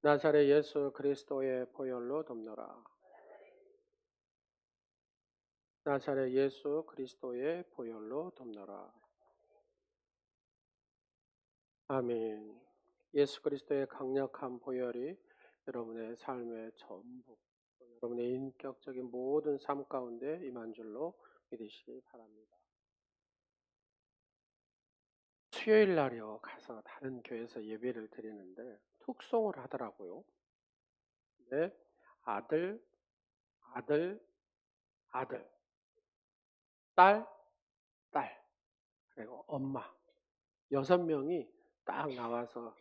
나사렛 예수 그리스도의 보혈로 덮노라. 나사렛 예수 그리스도의 보혈로 덮노라. 아멘. 예수 그리스도의 강력한 보혈이 여러분의 삶의 전부, 여러분의 인격적인 모든 삶 가운데 임한 줄로 믿으시기 바랍니다. 수요일 날이요 가서 다른 교회에서 예배를 드리는데 툭송을 하더라고요. 네, 아들, 아들, 아들, 딸, 딸, 그리고 엄마 6명이 딱 나와서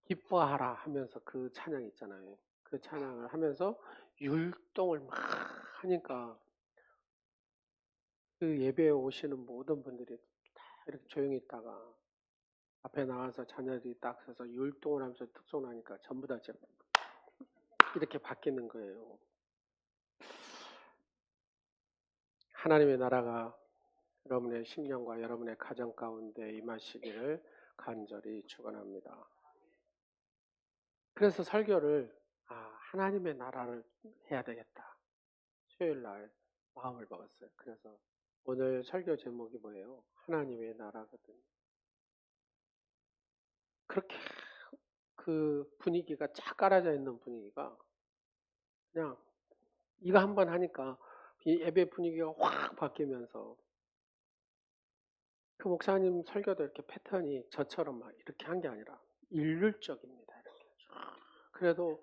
기뻐하라 하면서 그 찬양 있잖아요. 그 찬양을 하면서 율동을 막 하니까 그 예배에 오시는 모든 분들이 다 이렇게 조용히 있다가 앞에 나와서 자녀들이 딱 서서 율동을 하면서 특송하니까 전부 다 이렇게 바뀌는 거예요. 하나님의 나라가 여러분의 심령과 여러분의 가정 가운데 임하시기를 간절히 축원합니다. 그래서 설교를 하나님의 나라를 해야 되겠다. 수요일 날 마음을 먹었어요. 그래서 오늘 설교 제목이 뭐예요? 하나님의 나라거든요. 그렇게 그 분위기가 쫙 깔아져 있는 분위기가 그냥 이거 한번 하니까 예배 분위기가 확 바뀌면서 그 목사님 설교도 이렇게 패턴이 저처럼 막 이렇게 한 게 아니라 일률적입니다. 이렇게. 그래도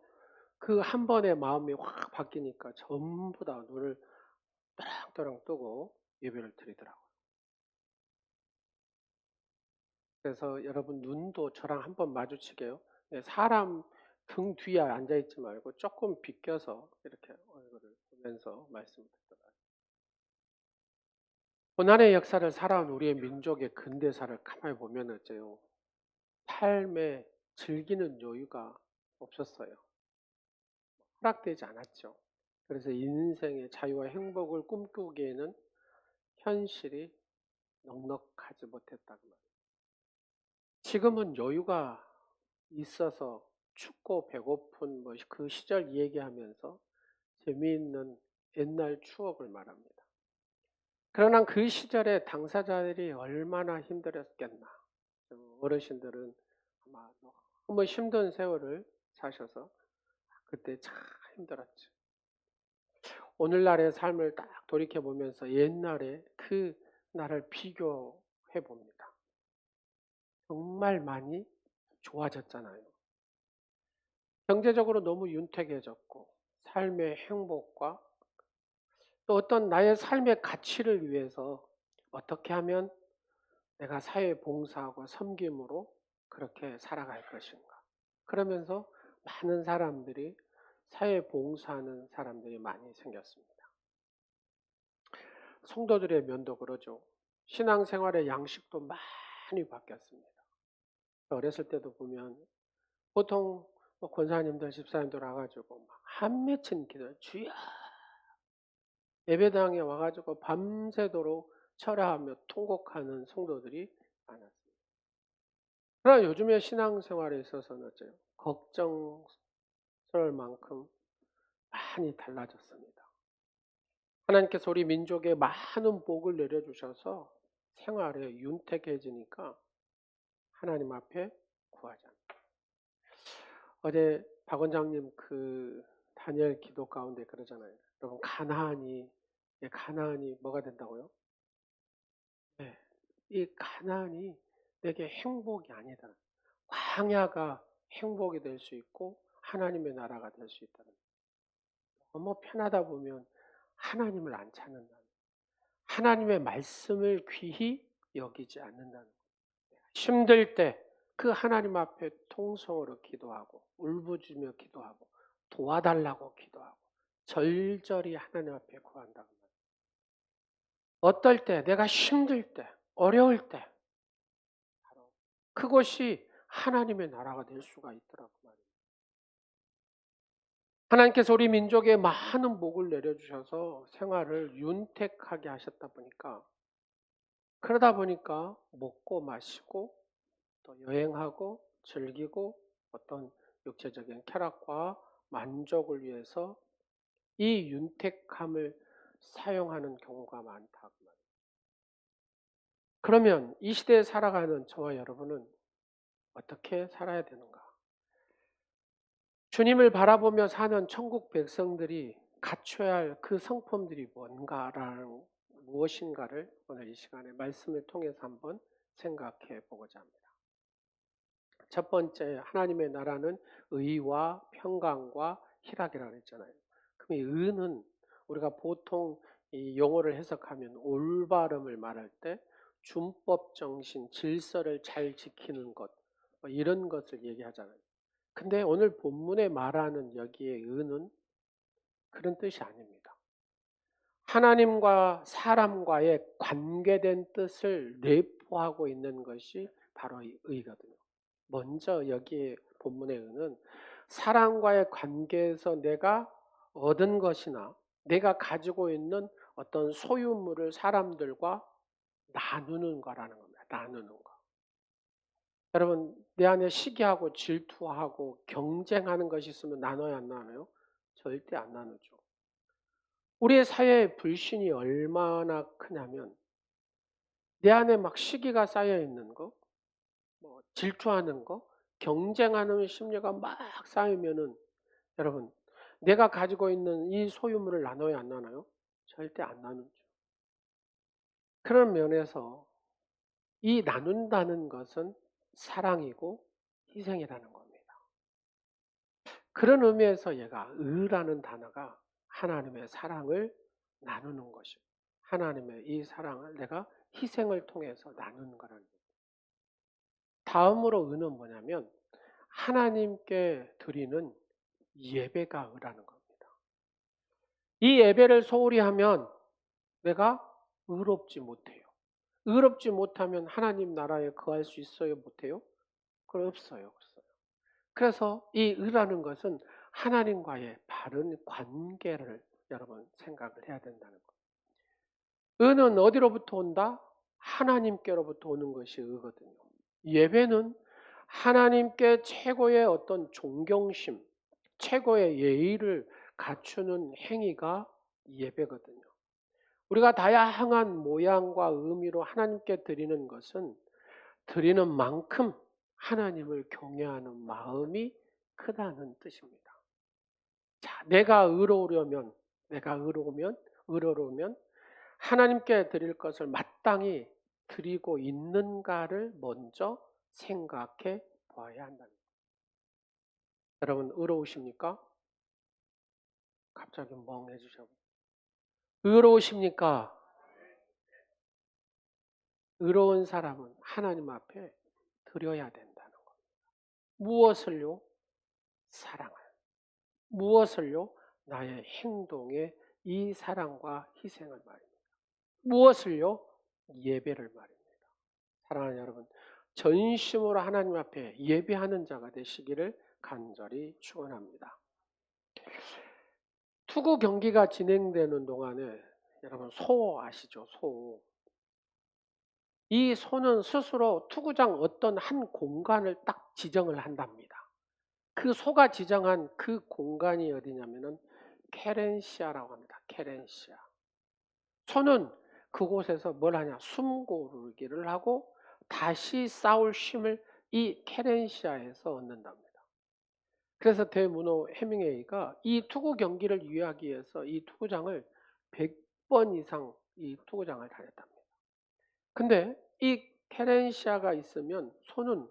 그 한 번에 마음이 확 바뀌니까 전부 다 눈을 또랑또랑 뜨고 예배를 드리더라고요. 그래서 여러분 눈도 저랑 한번 마주치게요. 사람 등 뒤에 앉아있지 말고 조금 비껴서 이렇게 얼굴을 보면서 말씀을 듣더라고요. 고난의 역사를 살아온 우리의 민족의 근대사를 가만히 보면 어째요. 삶에 즐기는 여유가 없었어요. 허락되지 않았죠. 그래서 인생의 자유와 행복을 꿈꾸기에는 현실이 넉넉하지 못했다고 말이에요. 지금은 여유가 있어서 춥고 배고픈 그 시절 얘기하면서 재미있는 옛날 추억을 말합니다. 그러나 그 시절에 당사자들이 얼마나 힘들었겠나. 어르신들은 아마 너무 힘든 세월을 사셔서 그때 참 힘들었죠. 오늘날의 삶을 딱 돌이켜보면서 옛날에 그 나를 비교해 봅니다. 정말 많이 좋아졌잖아요. 경제적으로 너무 윤택해졌고 삶의 행복과 또 어떤 나의 삶의 가치를 위해서 어떻게 하면 내가 사회에 봉사하고 섬김으로 그렇게 살아갈 것인가. 그러면서 많은 사람들이 사회에 봉사하는 사람들이 많이 생겼습니다. 성도들의 면도 그러죠. 신앙생활의 양식도 많이 바뀌었습니다. 어렸을 때도 보면 보통 권사님들, 집사님들 와가지고 한 맺힌 기도, 주여 예배당에 와가지고 밤새도록 철야하며 통곡하는 성도들이 많았습니다. 그러나 요즘의 신앙생활에 있어서는 어째요? 걱정스러울 만큼 많이 달라졌습니다. 하나님께서 우리 민족에 많은 복을 내려주셔서 생활에 윤택해지니까 하나님 앞에 구하자. 어제 박 원장님 그 다니엘 기도 가운데 그러잖아요. 여러분 가나안이 뭐가 된다고요? 네, 이 가나안이 내게 행복이 아니다. 광야가 행복이 될 수 있고 하나님의 나라가 될 수 있다는. 너무 편하다 보면 하나님을 안 찾는다. 하나님의 말씀을 귀히 여기지 않는다는. 힘들 때 그 하나님 앞에 통성으로 기도하고 울부짖으며 기도하고 도와달라고 기도하고 절절히 하나님 앞에 구한다고 말이에요. 어떨 때 내가 힘들 때 어려울 때 바로 그것이 하나님의 나라가 될 수가 있더라고 말이에요. 하나님께서 우리 민족에 많은 복을 내려주셔서 생활을 윤택하게 하셨다 보니까 그러다 보니까 먹고 마시고 또 여행하고 즐기고 어떤 육체적인 쾌락과 만족을 위해서 이 윤택함을 사용하는 경우가 많다. 그러면 이 시대에 살아가는 저와 여러분은 어떻게 살아야 되는가? 주님을 바라보며 사는 천국 백성들이 갖춰야 할 그 성품들이 무엇인가를 오늘 이 시간에 말씀을 통해서 한번 생각해 보고자 합니다. 첫 번째, 하나님의 나라는 의와 평강과 희락이라고 했잖아요. 그럼 이 의는 우리가 보통 이 용어를 해석하면 올바름을 말할 때 준법 정신, 질서를 잘 지키는 것, 뭐 이런 것을 얘기하잖아요. 근데 오늘 본문에 말하는 여기에 의는 그런 뜻이 아닙니다. 하나님과 사람과의 관계된 뜻을 내포하고 있는 것이 바로 이 의거든요. 먼저 여기에 본문의 의는 사람과의 관계에서 내가 얻은 것이나 내가 가지고 있는 어떤 소유물을 사람들과 나누는 거라는 겁니다. 나누는 거. 여러분, 내 안에 시기하고 질투하고 경쟁하는 것이 있으면 나눠야 안 나눠요? 절대 안 나누죠. 우리의 사회의 불신이 얼마나 크냐면 내 안에 막 시기가 쌓여 있는 거, 뭐 질투하는 거, 경쟁하는 심리가 막 쌓이면은 여러분, 내가 가지고 있는 이 소유물을 나눠야 안 나눠요? 절대 안 나누죠. 그런 면에서 이 나눈다는 것은 사랑이고 희생이라는 겁니다. 그런 의미에서 얘가 의라는 단어가 하나님의 사랑을 나누는 것이고 하나님의 이 사랑을 내가 희생을 통해서 나누는 거라는 거예요. 다음으로 의는 뭐냐면 하나님께 드리는 예배가 의라는 겁니다. 이 예배를 소홀히 하면 내가 의롭지 못해요. 의롭지 못하면 하나님 나라에 거할 수 있어요? 못해요? 그건 없어요. 그래서 이 의라는 것은 하나님과의 바른 관계를 여러분 생각을 해야 된다는 거예요. 의는 어디로부터 온다? 하나님께로부터 오는 것이 의거든요. 예배는 하나님께 최고의 어떤 존경심, 최고의 예의를 갖추는 행위가 예배거든요. 우리가 다양한 모양과 의미로 하나님께 드리는 것은 드리는 만큼 하나님을 경외하는 마음이 크다는 뜻입니다. 자, 내가 의로우면 하나님께 드릴 것을 마땅히 드리고 있는가를 먼저 생각해 보아야 한다는 거예요. 여러분 의로우십니까? 갑자기 멍해지셔. 의로우십니까? 의로운 사람은 하나님 앞에 드려야 된다는 거예요. 무엇을요? 사랑을. 무엇을요? 나의 행동에 이 사랑과 희생을 말입니다. 무엇을요? 예배를 말입니다. 사랑하는 여러분, 전심으로 하나님 앞에 예배하는 자가 되시기를 간절히 축원합니다. 투구 경기가 진행되는 동안에 여러분 소 아시죠? 소. 이 소는 스스로 투구장 어떤 한 공간을 딱 지정을 한답니다. 그 소가 지정한 그 공간이 어디냐면은 케렌시아라고 합니다. 케렌시아. 소는 그곳에서 뭘 하냐? 숨고르기를 하고 다시 싸울 쉼을 이 케렌시아에서 얻는답니다. 그래서 대문호 해밍웨이가 이 투구 경기를 유의하기 위해서 이 투구장을 100번 이상 이 투구장을 다녔답니다. 근데 이 케렌시아가 있으면 소는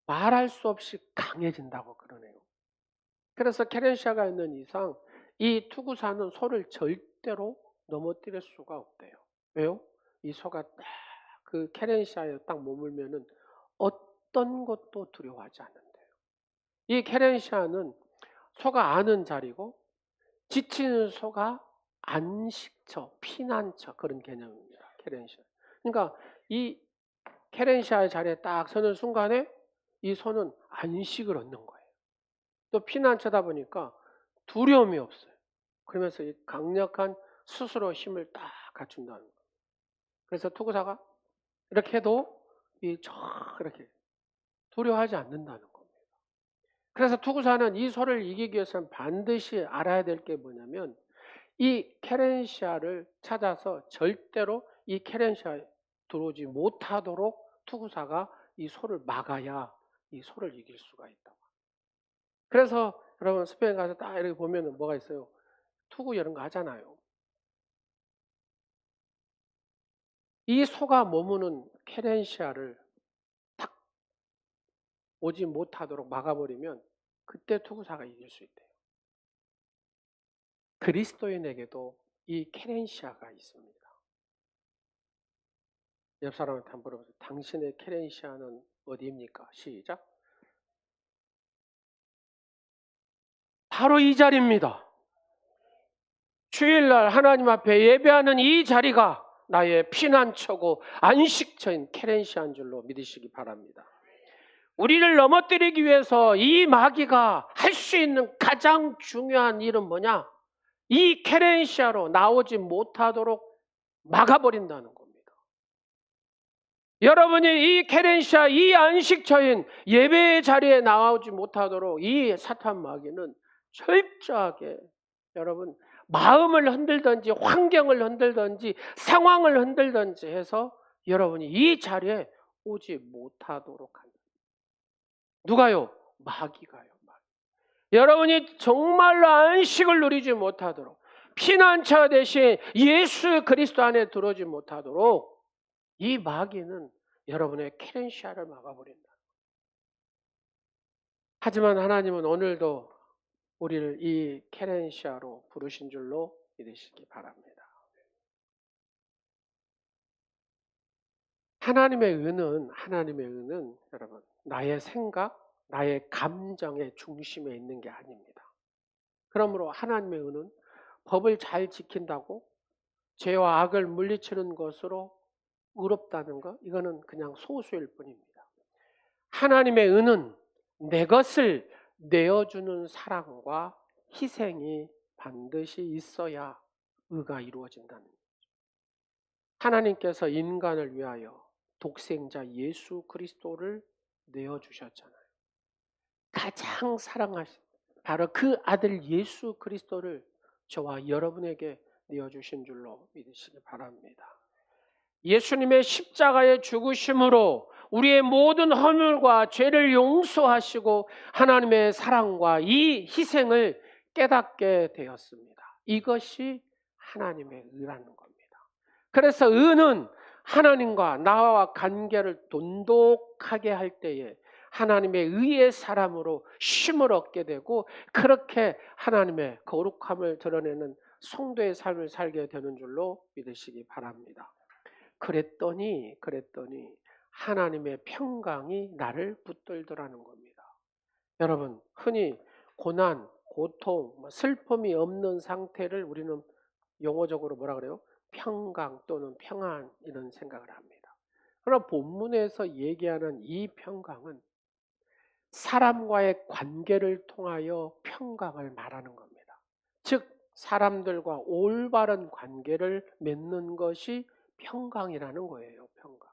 말할 수 없이 강해진다고 그러네요. 그래서 케렌시아가 있는 이상 이 투구사는 소를 절대로 넘어뜨릴 수가 없대요. 왜요? 이 소가 딱 그 케렌시아에 딱 머물면은 어떤 것도 두려워하지 않는데요. 이 케렌시아는 소가 아는 자리고 지치는 소가 안식처, 피난처 그런 개념입니다. 케렌시아. 그러니까 이 케렌시아의 자리에 딱 서는 순간에 이 소는 안식을 얻는 거예요. 또 피난처다 보니까 두려움이 없어요. 그러면서 이 강력한 스스로 힘을 딱 갖춘다는 거예요. 그래서 투구사가 이렇게 해도 이렇게 두려워하지 않는다는 겁니다. 그래서 투구사는 이 소를 이기기 위해서는 반드시 알아야 될 게 뭐냐면 이 케렌시아를 찾아서 절대로 이 케렌시아에 들어오지 못하도록 투구사가 이 소를 막아야 이 소를 이길 수가 있다고. 그래서 여러분 스페인 가서 딱 이렇게 보면은 뭐가 있어요? 투구 이런 거 하잖아요. 이 소가 머무는 케렌시아를 탁 오지 못하도록 막아버리면 그때 투구사가 이길 수 있대요. 그리스도인에게도 이 케렌시아가 있습니다. 옆 사람한테 한번 물어보세요. 당신의 케렌시아는 어디입니까? 시작. 바로 이 자리입니다. 주일날 하나님 앞에 예배하는 이 자리가 나의 피난처고 안식처인 케렌시아인 줄로 믿으시기 바랍니다. 우리를 넘어뜨리기 위해서 이 마귀가 할 수 있는 가장 중요한 일은 뭐냐? 이 케렌시아로 나오지 못하도록 막아버린다는 겁니다. 여러분이 이 케렌시아, 이 안식처인 예배의 자리에 나오지 못하도록 이 사탄 마귀는 철저하게 여러분 마음을 흔들든지 환경을 흔들든지 상황을 흔들든지 해서 여러분이 이 자리에 오지 못하도록 합니다. 누가요? 마귀가요. 마귀. 여러분이 정말로 안식을 누리지 못하도록 피난처 대신 예수 그리스도 안에 들어오지 못하도록 이 마귀는 여러분의 케렌시아를 막아버린다. 하지만 하나님은 오늘도 우리를 이 케렌시아로 부르신 줄로 믿으시기 바랍니다. 하나님의 은은 여러분 나의 생각, 나의 감정의 중심에 있는 게 아닙니다. 그러므로 하나님의 은은 법을 잘 지킨다고 죄와 악을 물리치는 것으로 의롭다는 것, 이거는 그냥 소수일 뿐입니다. 하나님의 은은 내 것을 내어주는 사랑과 희생이 반드시 있어야 의가 이루어진다는 거죠. 하나님께서 인간을 위하여 독생자 예수 그리스도를 내어주셨잖아요. 가장 사랑하신 바로 그 아들 예수 그리스도를 저와 여러분에게 내어주신 줄로 믿으시기 바랍니다. 예수님의 십자가의 죽으심으로 우리의 모든 허물과 죄를 용서하시고 하나님의 사랑과 이 희생을 깨닫게 되었습니다. 이것이 하나님의 의라는 겁니다. 그래서 의는 하나님과 나와 관계를 돈독하게 할 때에 하나님의 의의 사람으로 쉼을 얻게 되고 그렇게 하나님의 거룩함을 드러내는 성도의 삶을 살게 되는 줄로 믿으시기 바랍니다. 그랬더니 하나님의 평강이 나를 붙들더라는 겁니다. 여러분 흔히 고난, 고통, 슬픔이 없는 상태를 우리는 용어적으로 뭐라 그래요? 평강 또는 평안 이런 생각을 합니다. 그러나 본문에서 얘기하는 이 평강은 사람과의 관계를 통하여 평강을 말하는 겁니다. 즉 사람들과 올바른 관계를 맺는 것이 평강이라는 거예요. 평강.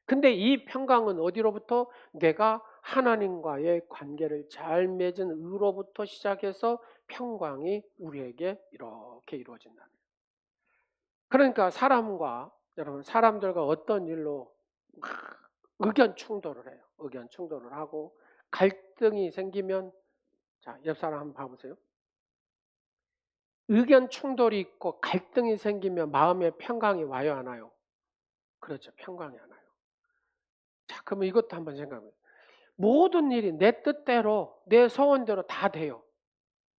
근데 이 평강은 어디로부터? 내가 하나님과의 관계를 잘 맺은 의로부터 시작해서 평강이 우리에게 이렇게 이루어진다는 거예요. 그러니까 여러분 사람들과 어떤 일로 의견 충돌을 해요. 의견 충돌을 하고 갈등이 생기면 자, 옆 사람 한번 봐보세요. 의견 충돌이 있고 갈등이 생기면 마음에 평강이 와요, 안 와요? 그렇죠. 평강이 안 와요. 자, 그러면 이것도 한번 생각해요. 모든 일이 내 뜻대로, 내 소원대로 다 돼요.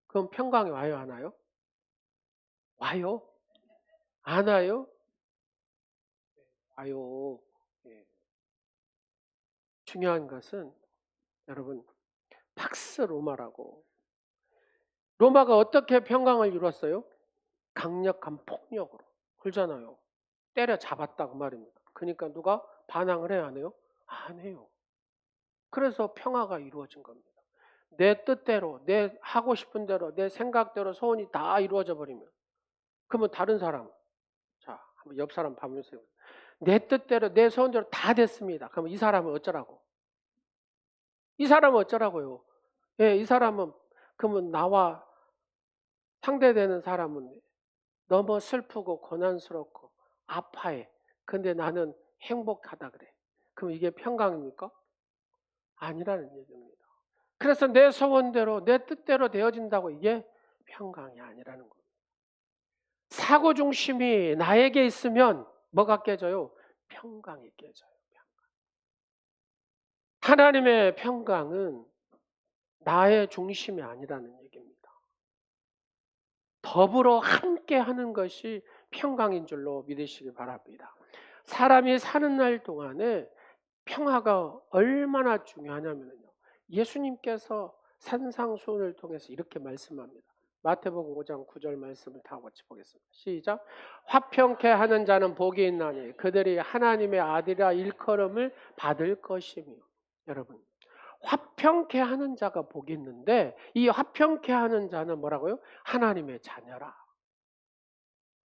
그럼 평강이 와요, 안 와요? 와요? 안 와요? 와요. 예. 중요한 것은 여러분 팍스 로마라고 로마가 어떻게 평강을 이뤘어요? 강력한 폭력으로. 그러잖아요. 때려잡았다고 말입니다. 그러니까 누가 반항을 해야 안 해요? 안 해요. 그래서 평화가 이루어진 겁니다. 내 뜻대로, 내 하고 싶은 대로, 내 생각대로 소원이 다 이루어져 버리면 그러면 다른 사람, 자, 한번 옆 사람 봐보세요. 내 뜻대로, 내 소원대로 다 됐습니다. 그러면 이 사람은 어쩌라고? 이 사람은 어쩌라고요? 예, 이 사람은 그러면 나와 상대되는 사람은 너무 슬프고 고난스럽고 아파해. 근데 나는 행복하다 그래. 그럼 이게 평강입니까? 아니라는 얘기입니다. 그래서 내 소원대로 내 뜻대로 되어진다고 이게 평강이 아니라는 겁니다. 사고 중심이 나에게 있으면 뭐가 깨져요? 평강이 깨져요. 하나님의 평강은 나의 중심이 아니라는 얘기입니다. 더불어 함께 하는 것이 평강인 줄로 믿으시기 바랍니다. 사람이 사는 날 동안에 평화가 얼마나 중요하냐면요. 예수님께서 산상수훈을 통해서 이렇게 말씀합니다. 마태복음 5장 9절 말씀을 다 같이 보겠습니다. 시작. 화평케 하는 자는 복이 있나니 그들이 하나님의 아들이라 일컬음을 받을 것이며. 여러분, 화평케 하는 자가 복이 있는데 이 화평케 하는 자는 뭐라고요? 하나님의 자녀라.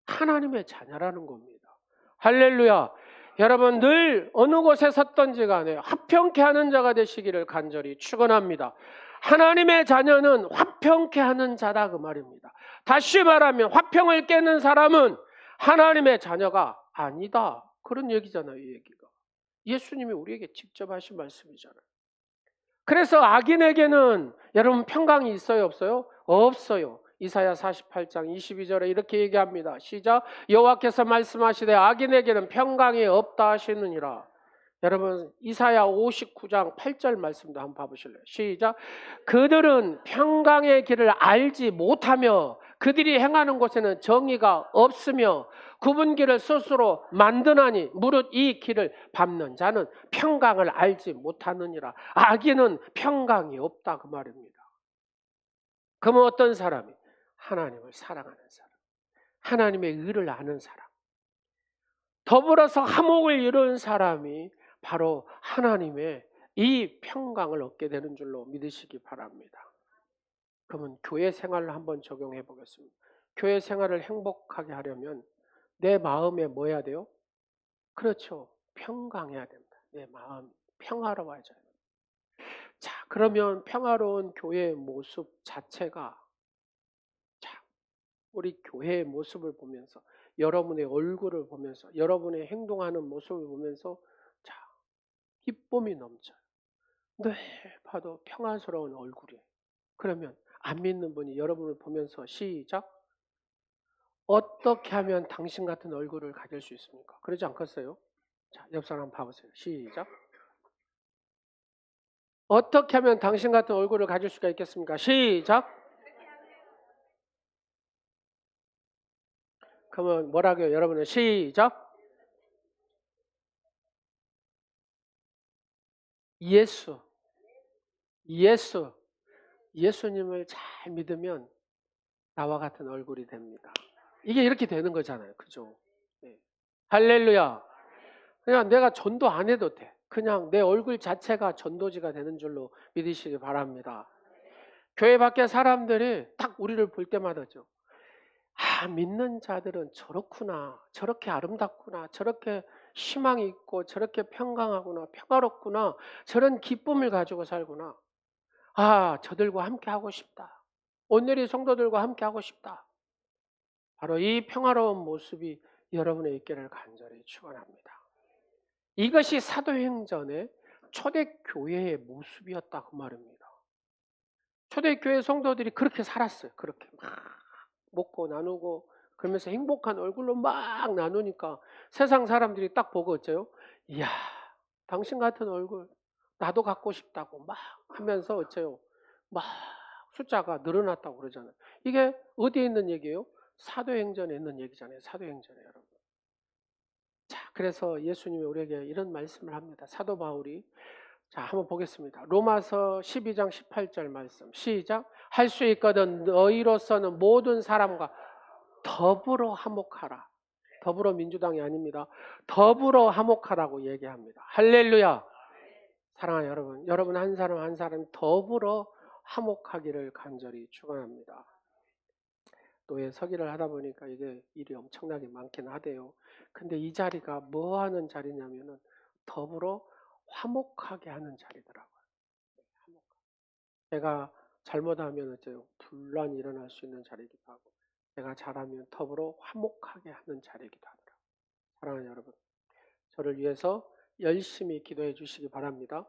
하나님의 자녀라는 겁니다. 할렐루야. 여러분 늘 어느 곳에 섰던지 간에 화평케 하는 자가 되시기를 간절히 축원합니다. 하나님의 자녀는 화평케 하는 자다 그 말입니다. 다시 말하면 화평을 깨는 사람은 하나님의 자녀가 아니다. 그런 얘기잖아요, 이 얘기가. 예수님이 우리에게 직접 하신 말씀이잖아요. 그래서 악인에게는 여러분 평강이 있어요, 없어요? 없어요. 이사야 48장 22절에 이렇게 얘기합니다. 시작. 여호와께서 말씀하시되 악인에게는 평강이 없다 하시느니라. 여러분 이사야 59장 8절 말씀도 한번 봐보실래요? 시작. 그들은 평강의 길을 알지 못하며 그들이 행하는 곳에는 정의가 없으며 굽은 길을 스스로 만드나니 무릇 이 길을 밟는 자는 평강을 알지 못하느니라. 악인은 평강이 없다 그 말입니다. 그러면 어떤 사람이? 하나님을 사랑하는 사람, 하나님의 의를 아는 사람, 더불어서 화목을 이룬 사람이 바로 하나님의 이 평강을 얻게 되는 줄로 믿으시기 바랍니다. 그러면 교회 생활을 한번 적용해 보겠습니다. 교회 생활을 행복하게 하려면 내 마음에 뭐 해야 돼요? 그렇죠. 평강해야 됩니다. 내 마음 평화로워져야 됩니다. 자, 그러면 평화로운 교회의 모습 자체가, 자, 우리 교회의 모습을 보면서 여러분의 얼굴을 보면서 여러분의 행동하는 모습을 보면서 자, 기쁨이 넘쳐요. 늘 봐도 평안스러운 얼굴이에요. 그러면 안 믿는 분이 여러분을 보면서 시작. 어떻게 하면 당신 같은 얼굴을 가질 수 있습니까? 그러지 않겠어요? 자, 옆 사람 봐보세요. 시작. 어떻게 하면 당신 같은 얼굴을 가질 수가 있겠습니까? 시작. 그러면 뭐라고요? 여러분은 시작. 예수. 예수. 예수님을 잘 믿으면 나와 같은 얼굴이 됩니다. 이게 이렇게 되는 거잖아요. 그죠? 네. 할렐루야. 그냥 내가 전도 안 해도 돼. 그냥 내 얼굴 자체가 전도지가 되는 줄로 믿으시기 바랍니다. 교회 밖에 사람들이 딱 우리를 볼 때마다죠. 아, 믿는 자들은 저렇구나. 저렇게 아름답구나. 저렇게 희망이 있고 저렇게 평강하구나. 평화롭구나. 저런 기쁨을 가지고 살구나. 아, 저들과 함께 하고 싶다. 오늘의 성도들과 함께 하고 싶다. 바로 이 평화로운 모습이 여러분의 있기를 간절히 축원합니다. 이것이 사도행전의 초대교회의 모습이었다 그 말입니다. 초대교회 성도들이 그렇게 살았어요. 그렇게 막 먹고 나누고 그러면서 행복한 얼굴로 막 나누니까 세상 사람들이 딱 보고 어째요? 이야, 당신 같은 얼굴 나도 갖고 싶다고 막 하면서 어째요? 막 숫자가 늘어났다고 그러잖아요. 이게 어디에 있는 얘기예요? 사도행전에 있는 얘기잖아요. 사도행전에 여러분. 자, 그래서 예수님이 우리에게 이런 말씀을 합니다. 사도 바울이 자, 한번 보겠습니다. 로마서 12장 18절 말씀. 시작. 할 수 있거든 너희로서는 모든 사람과 더불어 화목하라. 더불어 민주당이 아닙니다. 더불어 화목하라고 얘기합니다. 할렐루야. 사랑하는 여러분, 여러분 한 사람 한 사람 더불어 화목하기를 간절히 축원합니다. 노예 서기를 하다 보니까 이게 일이 엄청나게 많긴 하대요. 근데 이 자리가 뭐 하는 자리냐면은 더불어 화목하게 하는 자리더라고요. 제가 잘못하면 어째요? 분란이 일어날 수 있는 자리이기도 하고, 내가 잘하면 더불어 화목하게 하는 자리이기도 하더라고요. 사랑하는 여러분, 저를 위해서 열심히 기도해 주시기 바랍니다.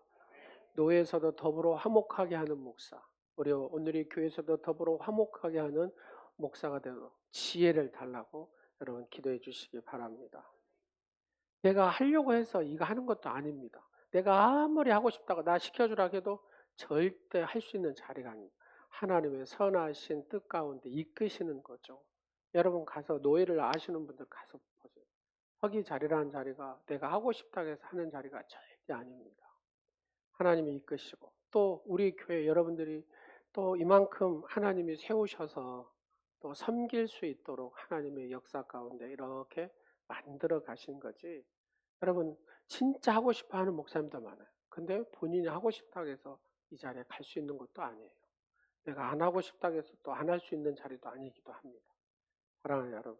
노예에서도 더불어 화목하게 하는 목사, 우리 오늘의 교회에서도 더불어 화목하게 하는 목사가 되도록 지혜를 달라고 여러분 기도해 주시기 바랍니다. 내가 하려고 해서 이거 하는 것도 아닙니다. 내가 아무리 하고 싶다고 나 시켜주라 해도 절대 할 수 있는 자리가 아닙니다. 하나님의 선하신 뜻 가운데 이끄시는 거죠. 여러분 가서 노예를 아시는 분들 가서 보세요. 서기 자리라는 자리가 내가 하고 싶다고 해서 하는 자리가 절대 아닙니다. 하나님이 이끄시고 또 우리 교회 여러분들이 또 이만큼 하나님이 세우셔서 또 섬길 수 있도록 하나님의 역사 가운데 이렇게 만들어 가신 거지. 여러분 진짜 하고 싶어 하는 목사님도 많아요. 근데 본인이 하고 싶다고 해서 이 자리에 갈 수 있는 것도 아니에요. 내가 안 하고 싶다고 해서 또 안 할 수 있는 자리도 아니기도 합니다. 사랑하는 여러분.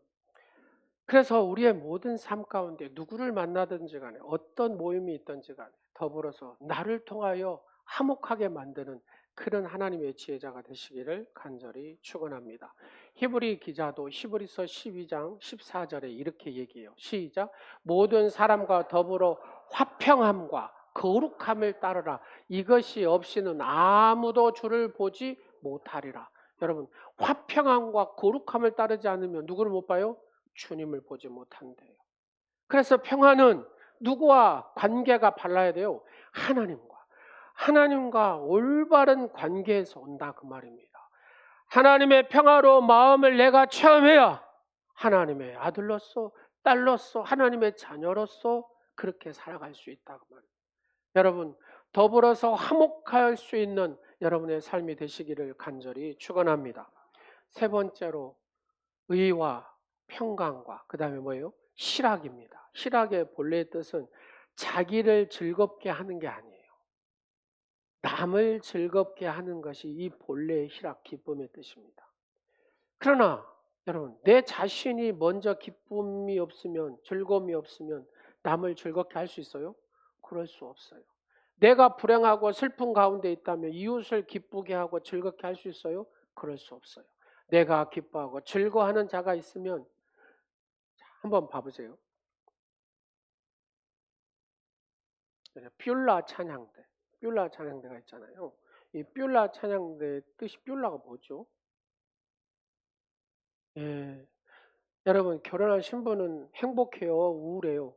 그래서 우리의 모든 삶 가운데 누구를 만나든지 간에 어떤 모임이 있든지 간에 더불어서 나를 통하여 화목하게 만드는 그런 하나님의 지혜자가 되시기를 간절히 축원합니다. 히브리 기자도 히브리서 12장 14절에 이렇게 얘기해요. 시작. 모든 사람과 더불어 화평함과 거룩함을 따르라. 이것이 없이는 아무도 주를 보지 못하리라. 여러분, 화평함과 거룩함을 따르지 않으면 누구를 못 봐요? 주님을 보지 못한대요. 그래서 평화는 누구와 관계가 발라야 돼요? 하나님과 올바른 관계에서 온다 그 말입니다. 하나님의 평화로 마음을 내가 체험해야 하나님의 아들로서 딸로서 하나님의 자녀로서 그렇게 살아갈 수 있다 그 말입니다. 여러분 더불어서 화목할 수 있는 여러분의 삶이 되시기를 간절히 축원합니다. 세 번째로 의와 평강과 그 다음에 뭐예요? 실학입니다. 실학의 본래의 뜻은 자기를 즐겁게 하는 게 아니에요. 남을 즐겁게 하는 것이 이 본래의 실학, 기쁨의 뜻입니다. 그러나 여러분 내 자신이 먼저 기쁨이 없으면 즐거움이 없으면 남을 즐겁게 할 수 있어요? 그럴 수 없어요. 내가 불행하고 슬픈 가운데 있다면 이웃을 기쁘게 하고 즐겁게 할 수 있어요? 그럴 수 없어요. 내가 기뻐하고 즐거워하는 자가 있으면 한번 봐보세요. 뷸라 찬양대, 뷸라 찬양대가 있잖아요. 이 뷸라 찬양대 뜻이 뷸라가 뭐죠? 예, 여러분 결혼한 신부는 행복해요, 우울해요?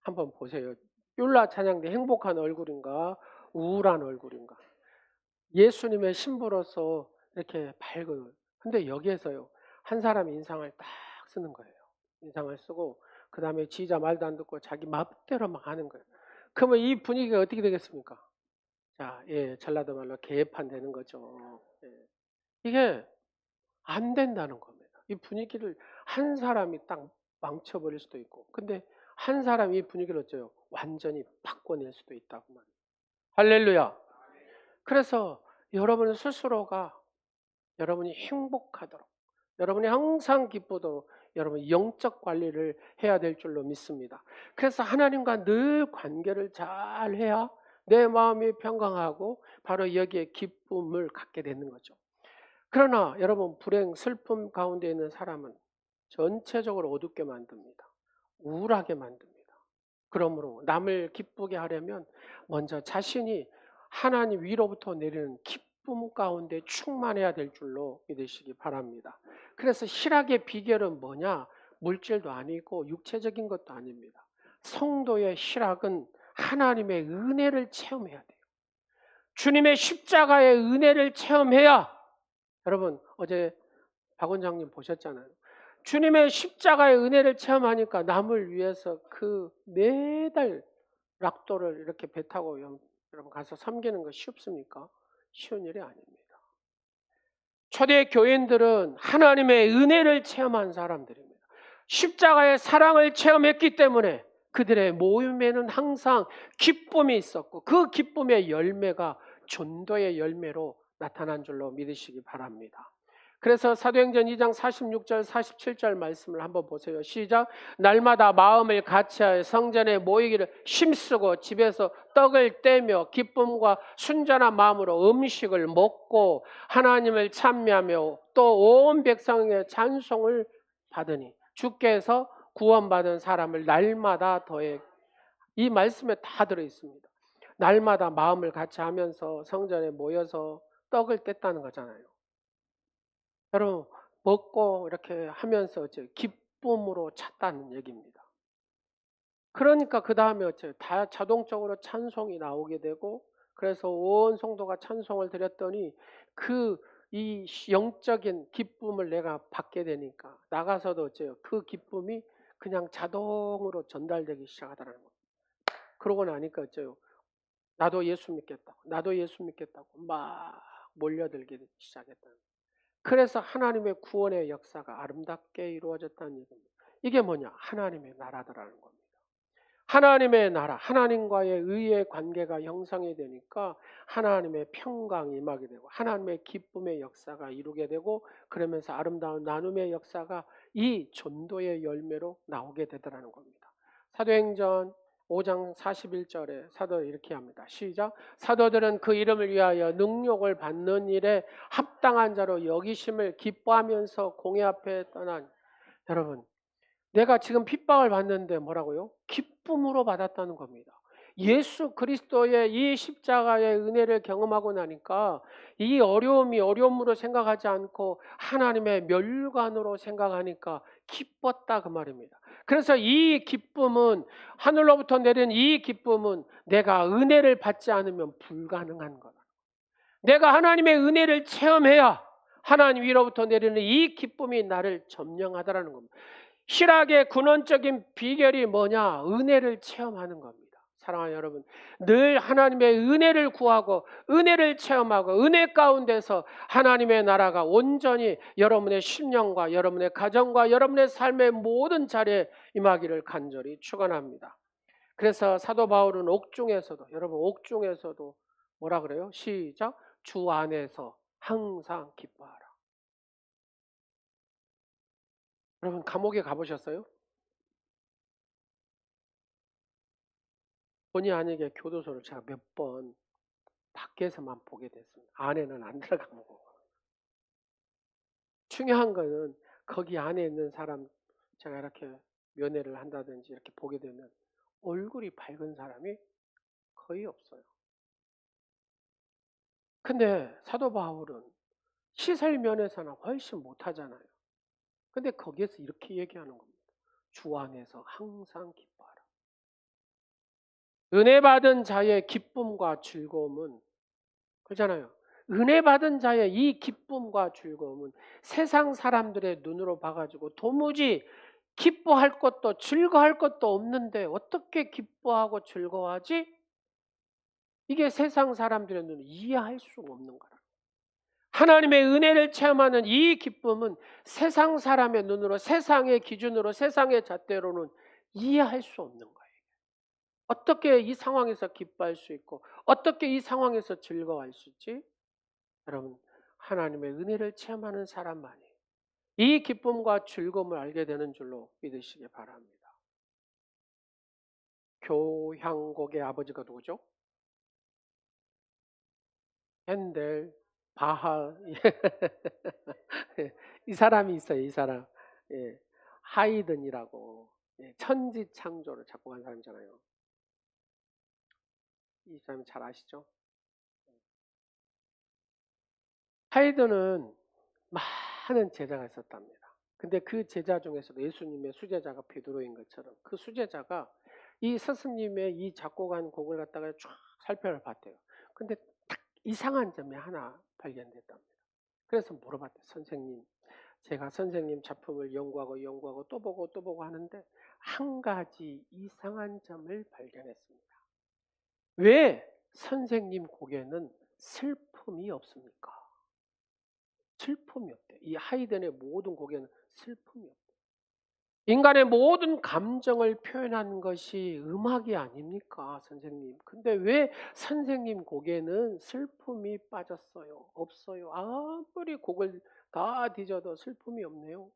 한번 보세요. 뷸라 찬양대 행복한 얼굴인가, 우울한 얼굴인가? 예수님의 신부로서 이렇게 밝은. 근데 여기에서요 한 사람이 인상을 딱 쓰는 거예요. 인상을 쓰고 그 다음에 지휘자 말도 안 듣고 자기 마음대로 막 하는 거예요. 그러면 이 분위기가 어떻게 되겠습니까? 자, 예, 전라도 말로 개판 되는 거죠. 예. 이게 안 된다는 겁니다. 이 분위기를 한 사람이 딱 망쳐버릴 수도 있고, 근데 한 사람이 이 분위기를 어째요? 완전히 바꿔낼 수도 있다고 말이에요. 할렐루야. 그래서 여러분 스스로가 여러분이 행복하도록, 여러분이 항상 기쁘도록 여러분 영적 관리를 해야 될 줄로 믿습니다. 그래서 하나님과 늘 관계를 잘 해야 내 마음이 평강하고 바로 여기에 기쁨을 갖게 되는 거죠. 그러나 여러분 불행, 슬픔 가운데 있는 사람은 전체적으로 어둡게 만듭니다. 우울하게 만듭니다. 그러므로 남을 기쁘게 하려면 먼저 자신이 하나님 위로부터 내리는 기쁨 가운데 충만해야 될 줄로 믿으시기 바랍니다. 그래서 실학의 비결은 뭐냐? 물질도 아니고 육체적인 것도 아닙니다. 성도의 실학은 하나님의 은혜를 체험해야 돼요. 주님의 십자가의 은혜를 체험해야, 여러분 어제 박 원장님 보셨잖아요. 주님의 십자가의 은혜를 체험하니까 남을 위해서 그 매달 락도를 이렇게 배 타고 여러분 가서 섬기는 거 쉽습니까? 쉬운 일이 아닙니다. 초대 교인들은 하나님의 은혜를 체험한 사람들입니다. 십자가의 사랑을 체험했기 때문에 그들의 모임에는 항상 기쁨이 있었고 그 기쁨의 열매가 전도의 열매로 나타난 줄로 믿으시기 바랍니다. 그래서 사도행전 2장 46절 47절 말씀을 한번 보세요. 시작. 날마다 마음을 같이하여 성전에 모이기를 힘쓰고 집에서 떡을 떼며 기쁨과 순전한 마음으로 음식을 먹고 하나님을 찬미하며 또 온 백성의 찬송을 받으니 주께서 구원받은 사람을 날마다 더해. 이 말씀에 다 들어 있습니다. 날마다 마음을 같이 하면서 성전에 모여서 떡을 뗐다는 거잖아요. 여러분, 먹고 이렇게 하면서 기쁨으로 찼다는 얘기입니다. 그러니까 그 다음에 어째요? 다 자동적으로 찬송이 나오게 되고, 그래서 온 성도가 찬송을 드렸더니 이 영적인 기쁨을 내가 받게 되니까 나가서도 어째요? 그 기쁨이 그냥 자동으로 전달되기 시작하더라는 거예요. 그러고 나니까 어째요? 나도 예수 믿겠다고, 나도 예수 믿겠다고 막 몰려들기 시작했다는 거예요. 그래서 하나님의 구원의 역사가 아름답게 이루어졌다는 얘기입니다. 이게 뭐냐? 하나님의 나라더라는 겁니다. 하나님의 나라, 하나님과의 의의 관계가 형성이 되니까 하나님의 평강이 임하게 되고 하나님의 기쁨의 역사가 이루게 되고, 그러면서 아름다운 나눔의 역사가 이 전도의 열매로 나오게 되더라는 겁니다. 사도행전 5장 41절에 사도 이렇게 합니다. 시작. 사도들은 그 이름을 위하여 능력을 받는 일에 합당한 자로 여기심을 기뻐하면서 공회 앞에 떠나니. 여러분, 내가 지금 핍박을 받는데 뭐라고요? 기쁨으로 받았다는 겁니다. 예수 그리스도의 이 십자가의 은혜를 경험하고 나니까 이 어려움이 어려움으로 생각하지 않고 하나님의 멸관으로 생각하니까 기뻤다 그 말입니다. 그래서 이 기쁨은, 하늘로부터 내린 이 기쁨은 내가 은혜를 받지 않으면 불가능한 거다. 내가 하나님의 은혜를 체험해야 하나님 위로부터 내리는 이 기쁨이 나를 점령하더라는 겁니다. 실학의 근원적인 비결이 뭐냐? 은혜를 체험하는 겁니다. 사랑하는 여러분, 늘 하나님의 은혜를 구하고 은혜를 체험하고 은혜 가운데서 하나님의 나라가 온전히 여러분의 심령과 여러분의 가정과 여러분의 삶의 모든 자리에 임하기를 간절히 축원합니다. 그래서 사도 바울은 옥중에서도, 여러분 옥중에서도 뭐라 그래요? 시작. 주 안에서 항상 기뻐하라. 여러분 감옥에 가보셨어요? 본의 아니게 교도소를 제가 몇 번 밖에서만 보게 됐습니다. 안에는 안 들어가고. 중요한 거는 거기 안에 있는 사람, 제가 이렇게 면회를 한다든지 이렇게 보게 되면 얼굴이 밝은 사람이 거의 없어요. 근데 사도 바울은 시설 면에서는 훨씬 못하잖아요. 근데 거기에서 이렇게 얘기하는 겁니다. 주 안에서 항상 기뻐하라. 은혜 받은 자의 기쁨과 즐거움은, 그렇잖아요. 은혜 받은 자의 이 기쁨과 즐거움은 세상 사람들의 눈으로 봐가지고 도무지 기뻐할 것도 즐거워할 것도 없는데 어떻게 기뻐하고 즐거워하지? 이게 세상 사람들의 눈으로 이해할 수 없는 거라. 하나님의 은혜를 체험하는 이 기쁨은 세상 사람의 눈으로, 세상의 기준으로, 세상의 잣대로는 이해할 수 없는 거예요. 어떻게 이 상황에서 기뻐할 수 있고 어떻게 이 상황에서 즐거워할 수 있지? 여러분, 하나님의 은혜를 체험하는 사람만이 이 기쁨과 즐거움을 알게 되는 줄로 믿으시기 바랍니다. 교향곡의 아버지가 누구죠? 핸델, 바하. 이 사람이 있어요. 이 사람. 예, 하이든이라고, 천지창조를 작곡한 사람이잖아요. 이 사람 잘 아시죠? 하이든은 많은 제자가 있었답니다. 근데 그 제자 중에서도 예수님의 수제자가 베드로인 것처럼 그 수제자가 이 스승님의 이 작곡한 곡을 갖다가 쫙 살펴봤대요. 근데 딱 이상한 점이 하나 발견됐답니다. 그래서 물어봤대요. 선생님, 제가 선생님 작품을 연구하고 또 보고 또 보고 하는데 한 가지 이상한 점을 발견했습니다. 왜 선생님 곡에는 슬픔이 없습니까? 슬픔이 없대. 이 하이든의 모든 곡에는 슬픔이 없대. 인간의 모든 감정을 표현하는 것이 음악이 아닙니까, 선생님? 근데 왜 선생님 곡에는 슬픔이 빠졌어요? 없어요. 아무리 곡을 다 뒤져도 슬픔이 없네요.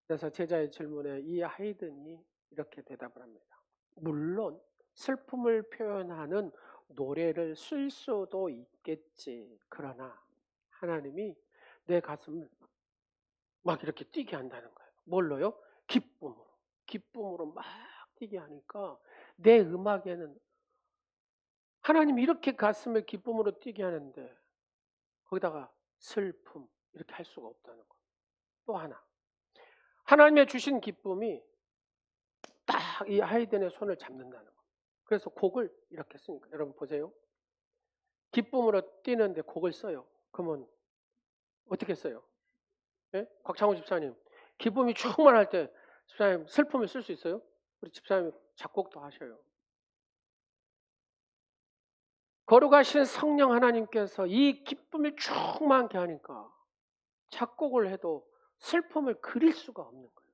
그래서 제자의 질문에 이 하이든이 이렇게 대답을 합니다. 물론 슬픔을 표현하는 노래를 쓸 수도 있겠지. 그러나 하나님이 내 가슴을 막 이렇게 뛰게 한다는 거예요. 뭘로요? 기쁨으로. 기쁨으로 막 뛰게 하니까 내 음악에는 하나님이 이렇게 가슴을 기쁨으로 뛰게 하는데 거기다가 슬픔 이렇게 할 수가 없다는 거예요. 또 하나. 하나님의 주신 기쁨이 딱 이 하이든의 손을 잡는다는 거예요. 그래서 곡을 이렇게 쓰니까 여러분 보세요. 기쁨으로 뛰는데 곡을 써요. 그러면 어떻게 써요? 예? 곽창호 집사님, 기쁨이 충만할 때 집사님 슬픔을 쓸 수 있어요? 우리 집사님 작곡도 하셔요. 거룩하신 성령 하나님께서 이 기쁨을 충만케 하니까 작곡을 해도 슬픔을 그릴 수가 없는 거예요.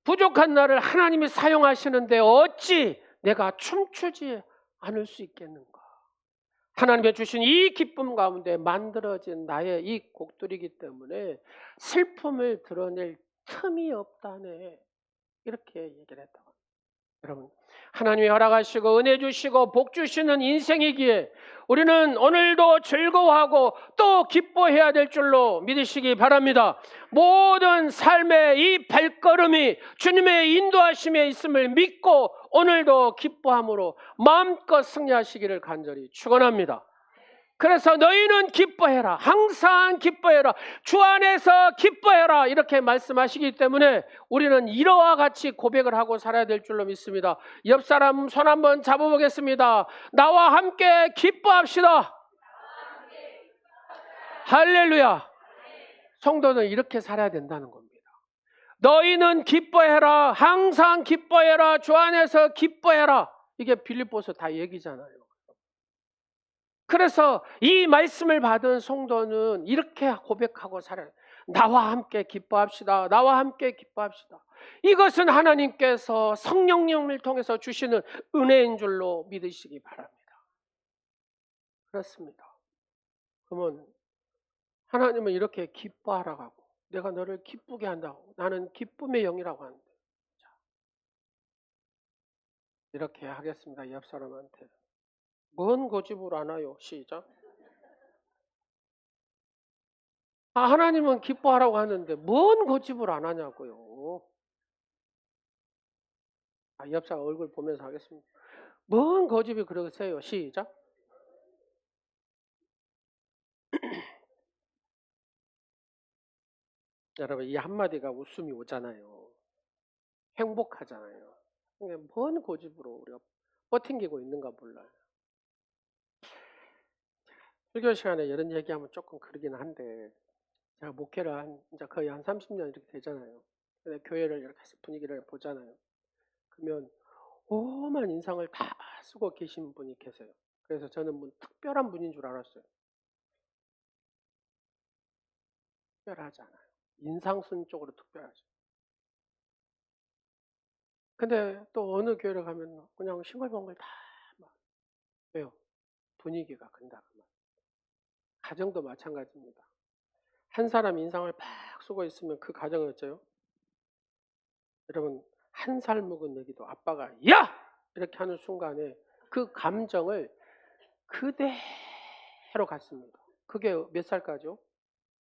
부족한 나를 하나님이 사용하시는데 어찌 내가 춤추지 않을 수 있겠는가? 하나님의 주신 이 기쁨 가운데 만들어진 나의 이 곡들이기 때문에 슬픔을 드러낼 틈이 없다네. 이렇게 얘기를 했다. 여러분, 하나님이 허락하시고 은혜 주시고 복 주시는 인생이기에 우리는 오늘도 즐거워하고 또 기뻐해야 될 줄로 믿으시기 바랍니다. 모든 삶의 이 발걸음이 주님의 인도하심에 있음을 믿고 오늘도 기뻐함으로 마음껏 승리하시기를 간절히 축원합니다. 그래서 너희는 기뻐해라. 항상 기뻐해라. 주 안에서 기뻐해라. 이렇게 말씀하시기 때문에 우리는 이러와 같이 고백을 하고 살아야 될 줄로 믿습니다. 옆 사람 손 한번 잡아보겠습니다. 나와 함께 기뻐합시다. 할렐루야. 성도는 이렇게 살아야 된다는 겁니다. 너희는 기뻐해라. 항상 기뻐해라. 주 안에서 기뻐해라. 이게 빌립보서 다 얘기잖아요. 그래서 이 말씀을 받은 성도는 이렇게 고백하고 살아요. 나와 함께 기뻐합시다. 나와 함께 기뻐합시다. 이것은 하나님께서 성령님을 통해서 주시는 은혜인 줄로 믿으시기 바랍니다. 그렇습니다. 그러면 하나님은 이렇게 기뻐하라고 하고 내가 너를 기쁘게 한다고 나는 기쁨의 영이라고 하는데 자, 이렇게 하겠습니다. 옆 사람한테 뭔 고집으로 안 와요? 시작. 하나님은 기뻐하라고 하는데 뭔 고집을 안 하냐고요. 옆사 얼굴 보면서 하겠습니다. 뭔 고집이 그러세요? 시작. 여러분 이 한마디가 웃음이 오잖아요. 행복하잖아요. 뭔 고집으로 우리가 버팅기고 있는가 몰라요. 설교 시간에 이런 얘기하면 조금 그러긴 한데 제가 목회를 이제 거의 한 30년 이렇게 되잖아요. 근데 교회를 이렇게 분위기를 보잖아요. 그러면 오만 인상을 다 쓰고 계신 분이 계세요. 그래서 저는 뭐 특별한 분인 줄 알았어요. 특별하지 않아요. 인상 쓴 쪽으로 특별하죠. 근데 또 어느 교회를 가면 그냥 싱글벙글 다 막, 왜요? 분위기가 근다. 가정도 마찬가지입니다. 한 사람 인상을 팍 쓰고 있으면 그 가정은 어째요? 여러분, 한 살 먹은 애기도 아빠가 야! 이렇게 하는 순간에 그 감정을 그대로 갖습니다. 그게 몇 살까지요?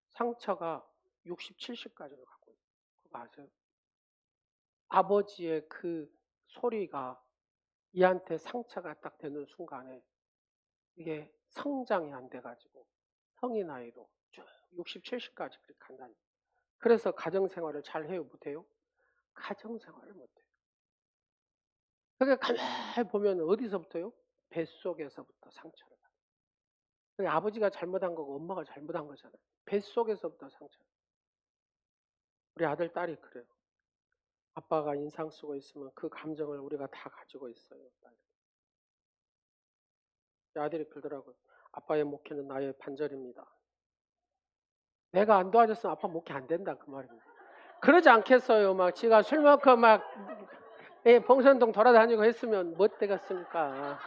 상처가 60, 70까지도 갖고 있어요. 그거 아세요? 아버지의 그 소리가 이한테 상처가 딱 되는 순간에 이게 성장이 안 돼가지고 성인 나이로 쭉 60, 70까지 그렇게 간다니. 그래서 가정생활을 잘 해요, 못해요? 가정생활을 못해요. 그게 가만히 보면 어디서부터요? 뱃속에서부터 상처를 받아요. 그게 아버지가 잘못한 거고 엄마가 잘못한 거잖아요. 뱃속에서부터 상처. 우리 아들, 딸이 그래요. 아빠가 인상 쓰고 있으면 그 감정을 우리가 다 가지고 있어요. 아들이 그러더라고요. 아빠의 목회는 나의 반절입니다. 내가 안 도와줬으면 아빠 목회 안 된다 그 말입니다. 그러지 않겠어요? 막 지가 술 먹고 막 봉선동 돌아다니고 했으면 뭐 되겠습니까?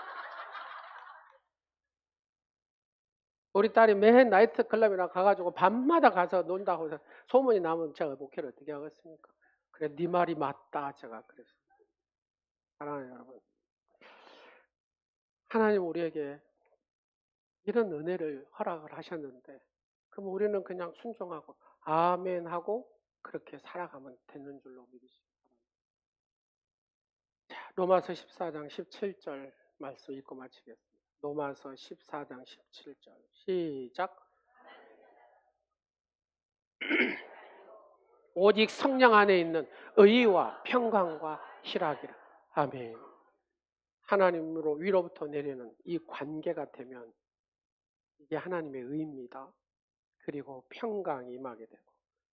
우리 딸이 매해 나이트클럽이나 가가지고 밤마다 가서 논다고 해서 소문이 나면 제가 목회를 어떻게 하겠습니까? 그래, 네 말이 맞다. 제가 그랬어요. 사랑하는 여러분, 하나님 우리에게 이런 은혜를 허락을 하셨는데, 그럼 우리는 그냥 순종하고 아멘 하고 그렇게 살아가면 되는 줄로 믿으시기 바랍니다. 로마서 14장 17절 말씀 읽고 마치겠습니다. 로마서 14장 17절 시작. 오직 성령 안에 있는 의와 평강과 희락이라. 아멘. 하나님으로 위로부터 내리는 이 관계가 되면 이게 하나님의 의입니다. 그리고 평강이 임하게 되고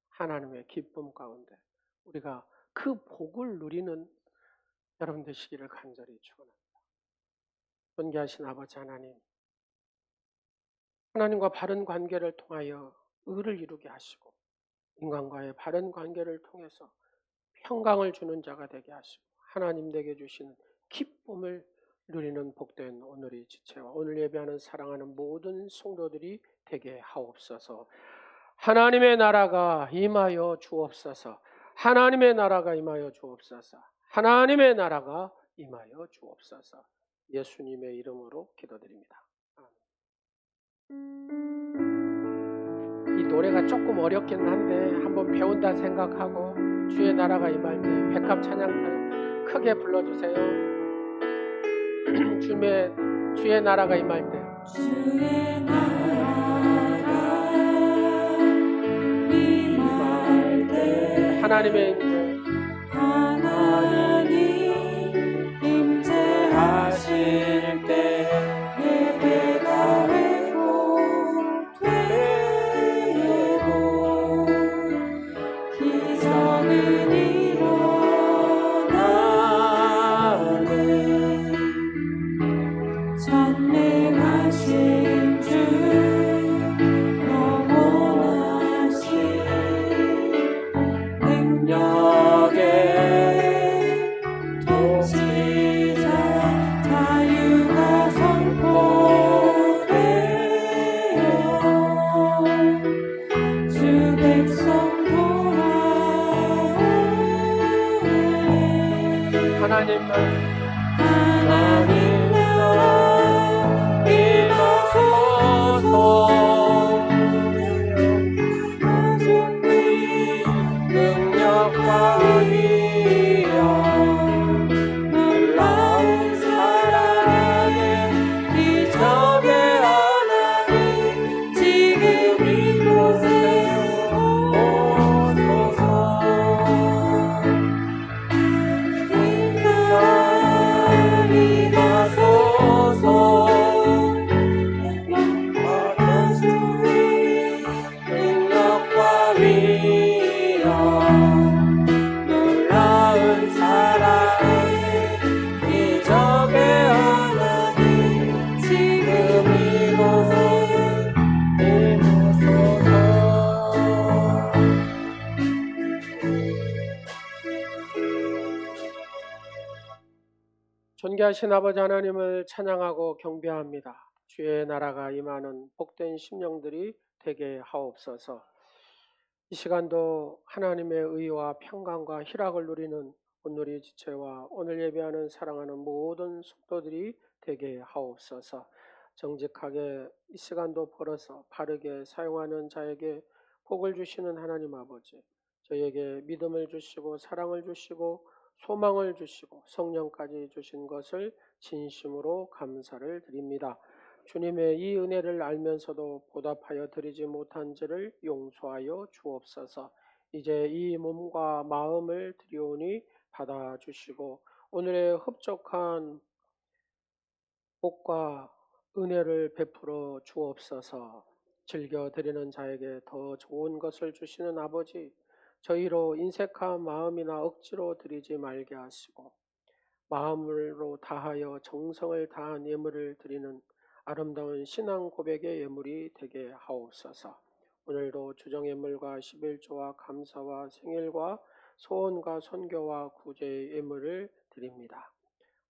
하나님의 기쁨 가운데 우리가 그 복을 누리는 여러분 되시기를 간절히 축원합니다. 존귀하신 아버지 하나님, 하나님과 바른 관계를 통하여 의를 이루게 하시고 인간과의 바른 관계를 통해서 평강을 주는 자가 되게 하시고 하나님 내게 주신 기쁨을 누리는 복된 오늘의 지체와 오늘 예배하는 사랑하는 모든 성도들이 되게 하옵소서. 하나님의 나라가 임하여 주옵소서. 하나님의 나라가 임하여 주옵소서. 하나님의 나라가 임하여 주옵소서. 예수님의 이름으로 기도드립니다. 이 노래가 조금 어렵긴 한데 한번 배운다 생각하고 주의 나라가 임할 때 백합 찬양 크게 불러주세요. 주의 나라가 임할 때 주의 나라가 임할 때 하나님의 임재 하나님 임재하실 때 예배가 회복되고 기적은 일어나는 전능하신 주 영원하신 능력의 통치자 자유가 선포되어 주 백성 돌아오네. 하나님만 하나님 나라 임하소서. 가족의 능력과 위엄 놀라운 사랑의 기적의 하나님 지금 이곳에 오소서. 임하소서. 능력과 위엄 놀라운 사랑의 기적의 하나님 지금 이곳에 오소서. 존귀하신 아버지 하나님을 찬양하고 경배합니다. 주의 나라가 임하는 복된 심령들이 되게 하옵소서. 이 시간도 하나님의 의와 평강과 희락을 누리는 오늘의 지체와 오늘 예배하는 사랑하는 모든 성도들이 되게 하옵소서. 정직하게 이 시간도 벌어서 바르게 사용하는 자에게 복을 주시는 하나님 아버지, 저에게 믿음을 주시고 사랑을 주시고 소망을 주시고 성령까지 주신 것을 진심으로 감사를 드립니다. 주님의 이 은혜를 알면서도 보답하여 드리지 못한 죄를 용서하여 주옵소서. 이제 이 몸과 마음을 드리오니 받아주시고 오늘의 흡족한 복과 은혜를 베풀어 주옵소서. 즐겨 드리는 자에게 더 좋은 것을 주시는 아버지, 저희로 인색한 마음이나 억지로 드리지 말게 하시고 마음으로 다하여 정성을 다한 예물을 드리는 아름다운 신앙 고백의 예물이 되게 하옵소서. 오늘도 주정예물과 11조와 감사와 생일과 소원과 선교와 구제의 예물을 드립니다.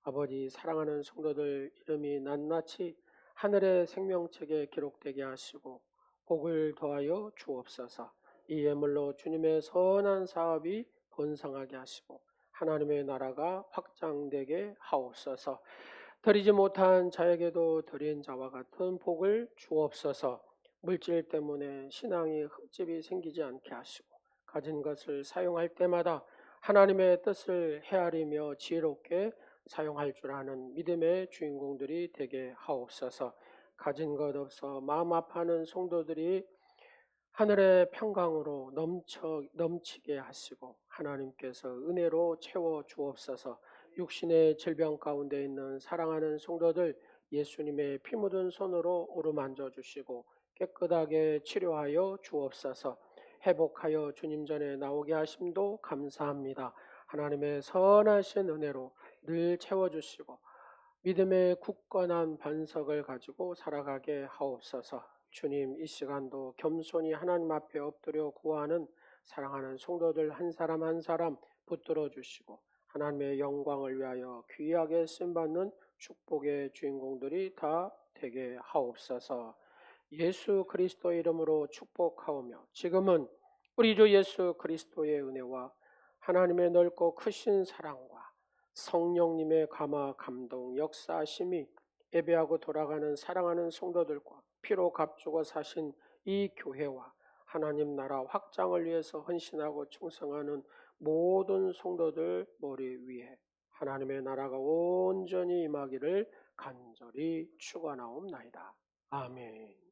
아버지, 사랑하는 성도들 이름이 낱낱이 하늘의 생명책에 기록되게 하시고 복을 더하여 주옵소서. 이 예물로 주님의 선한 사업이 번성하게 하시고 하나님의 나라가 확장되게 하옵소서. 드리지 못한 자에게도 드린 자와 같은 복을 주옵소서. 물질 때문에 신앙이 흠집이 생기지 않게 하시고 가진 것을 사용할 때마다 하나님의 뜻을 헤아리며 지혜롭게 사용할 줄 아는 믿음의 주인공들이 되게 하옵소서. 가진 것 없어 마음 아파하는 성도들이 하늘의 평강으로 넘치게 하시고 하나님께서 은혜로 채워 주옵소서. 육신의 질병 가운데 있는 사랑하는 성도들 예수님의 피 묻은 손으로 어루만져 주시고 깨끗하게 치료하여 주옵소서. 회복하여 주님 전에 나오게 하심도 감사합니다. 하나님의 선하신 은혜로 늘 채워주시고 믿음의 굳건한 반석을 가지고 살아가게 하옵소서. 주님, 이 시간도 겸손히 하나님 앞에 엎드려 구하는 사랑하는 성도들 한 사람 한 사람 붙들어 주시고 하나님의 영광을 위하여 귀하게 쓰임받는 축복의 주인공들이 다 되게 하옵소서. 예수 그리스도의 이름으로 축복하오며 지금은 우리 주 예수 그리스도의 은혜와 하나님의 넓고 크신 사랑과 성령님의 감화 감동 역사하심이 예배하고 돌아가는 사랑하는 성도들과 피로 값주고 사신 이 교회와 하나님 나라 확장을 위해서 헌신하고 충성하는 모든 성도들 머리 위에 하나님의 나라가 온전히 임하기를 간절히 축원하옵나이다. 아멘.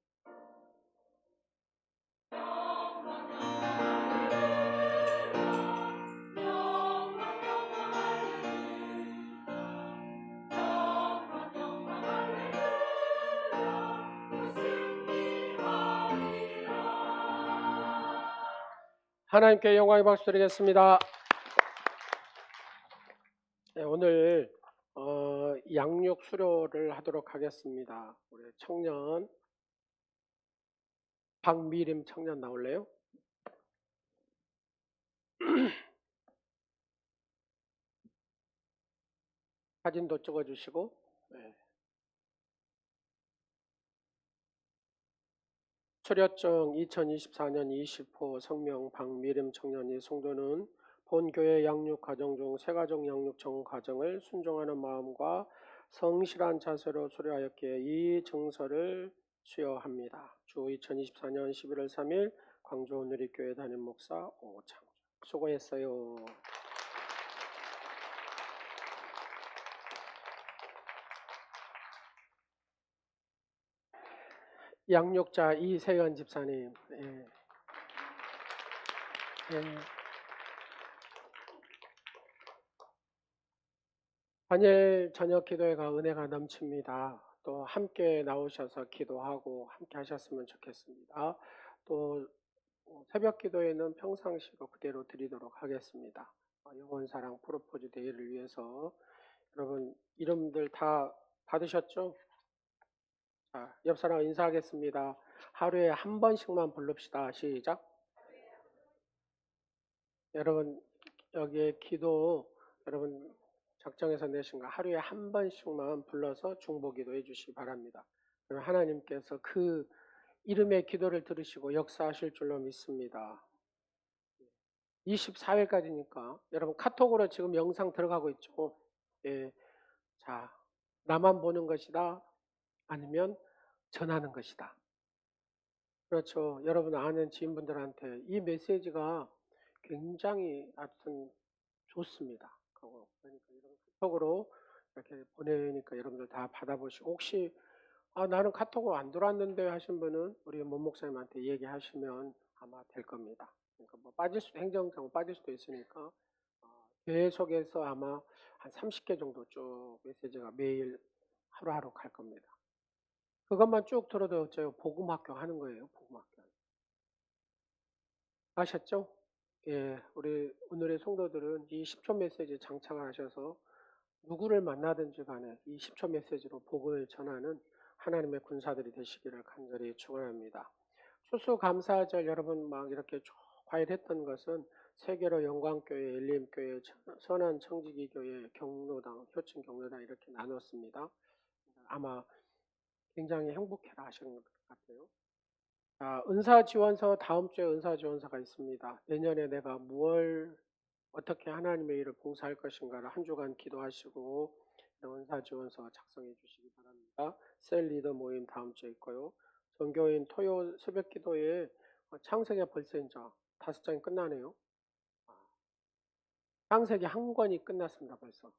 하나님께 영광의 박수 드리겠습니다. 네, 오늘 양육 수료를 하도록 하겠습니다. 우리 청년 박미림 청년 나올래요? 사진도 찍어주시고. 네. 초려증 2024년 20호 성명 박미림 청년이 성도는 본교회 양육 과정 중 세가족 양육 전 과정을 순종하는 마음과 성실한 자세로 수료하였기에 이 증서를 수여합니다. 주 2024년 11월 3일 광주 누리교회 담임 목사 오창. 수고했어요. 양육자 이세연 집사님. 예. 다니엘 저녁 기도회가 은혜가 넘칩니다. 또 함께 나오셔서 기도하고 함께 하셨으면 좋겠습니다. 또 새벽 기도회는 평상시로 그대로 드리도록 하겠습니다. 영혼사랑 프로포즈 데이를 위해서 여러분 이름들 다 받으셨죠? 자, 옆 사람 인사하겠습니다. 하루에 한 번씩만 부릅시다. 시작. 여러분 여기에 기도 여러분 작정해서 내신 거 하루에 한 번씩만 불러서 중보기도 해주시기 바랍니다. 그러면 하나님께서 그 이름의 기도를 들으시고 역사하실 줄로 믿습니다. 24일까지니까 여러분 카톡으로 지금 영상 들어가고 있죠. 예. 자, 나만 보는 것이다 아니면 전하는 것이다. 그렇죠. 여러분 아는 지인분들한테 이 메시지가 굉장히 하여튼 좋습니다. 그러니까 이런 카톡으로 이렇게 보내니까 여러분들 다 받아보시고 혹시 나는 카톡을 안 들어왔는데 하신 분은 우리 문 목사님한테 얘기하시면 아마 될 겁니다. 그러니까 뭐 빠질 수도 행정상 빠질 수도 있으니까 계속해서 아마 한 30개 정도 쭉 메시지가 매일 하루하루 갈 겁니다. 그것만 쭉 들어도 어째요? 복음학교 하는 거예요. 복음학교. 아셨죠? 예, 우리 오늘의 성도들은 이 10초 메시지 장착을 하셔서 누구를 만나든지 간에 이 10초 메시지로 복음을 전하는 하나님의 군사들이 되시기를 간절히 축원합니다. 추수감사절 여러분 막 이렇게 쭉 과일했던 것은 세계로 영광교회, 엘림교회, 선한청지기교회, 경로당, 효친 경로당 이렇게 나눴습니다. 아마 굉장히 행복해라 하시는 것 같아요. 자, 은사지원서 다음 주에 은사지원서가 있습니다. 내년에 내가 무엇을 어떻게 하나님의 일을 봉사할 것인가를 한 주간 기도하시고 은사지원서 작성해 주시기 바랍니다. 셀 리더 모임 다음 주에 있고요. 전교인 토요 새벽 기도에 창세기 벌써 이제 5장이 끝나네요. 창세기 한 권이 끝났습니다. 벌써.